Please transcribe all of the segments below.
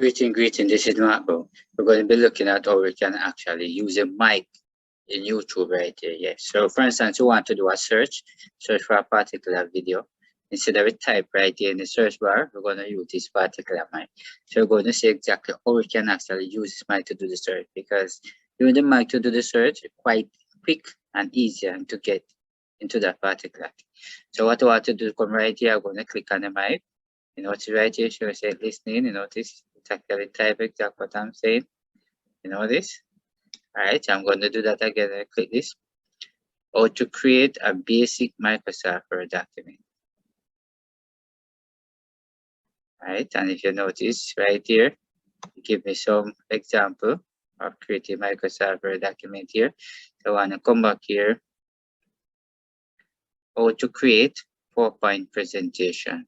Greeting, this is Marco. We're going to be looking at how we can actually use a mic in YouTube right here. Yes. So for instance, you want to do a search for a particular video. Instead of a type right here in the search bar, we're going to use this particular mic. So we're going to see exactly how we can actually use this mic to do the search, because using the mic to do the search is quite quick and easier to get into that particular thing. So what I want to do, come right here, I'm going to click on the mic. You notice right here, so I say listening, you notice it's actually type exactly what I'm saying. You know this? Alright, I'm going to do that again. I click this. Or to create a basic Microsoft Word document. Alright, and if you notice right here, give me some example of creating Microsoft Word document here. So I want to come back here. Or to create PowerPoint presentation.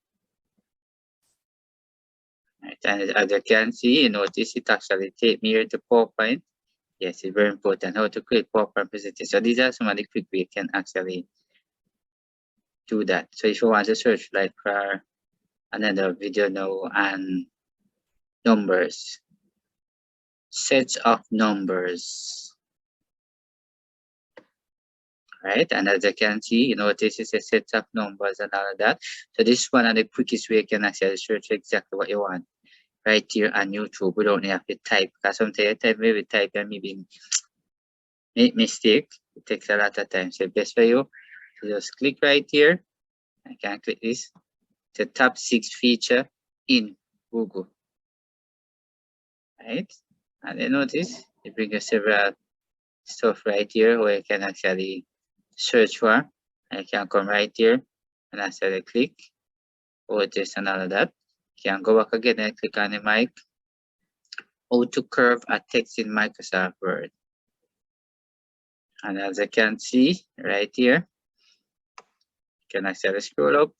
Right, and as you can see, you notice it actually take me here to PowerPoint. Yes, it's very important how to create PowerPoint presentation. So these are some of the quick ways you can actually do that. So if you want to search like for another video now and numbers, sets of numbers, right? And as you can see, you know, this is a set of numbers and all of that. So this is one of the quickest way you can actually search exactly what you want right here on YouTube. We don't have to type, because sometimes you type and maybe make mistake. It takes a lot of time. So best for you to just click right here. I can click this. The top 6 feature in Google. Right? And then notice it brings you several stuff right here where you can actually search for. I can come right here and actually click over this and all of that. You can go back again and click on the mic. How to curve a text in Microsoft Word. And as I can see right here, you can actually scroll up.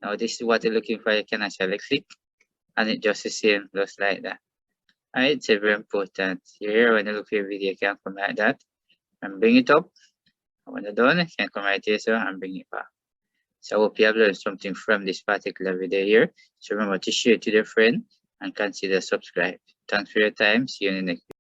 Now this is what you're looking for. You can actually click and it just the same, just like that. Alright, it's very important. Here when you look at your video, you can come like that and bring it up. And when you're done, you can come right here so and bring it back. So I hope you have learned something from this particular video here. So remember to share it to your friend and consider subscribe. Thanks for your time. See you in the next video.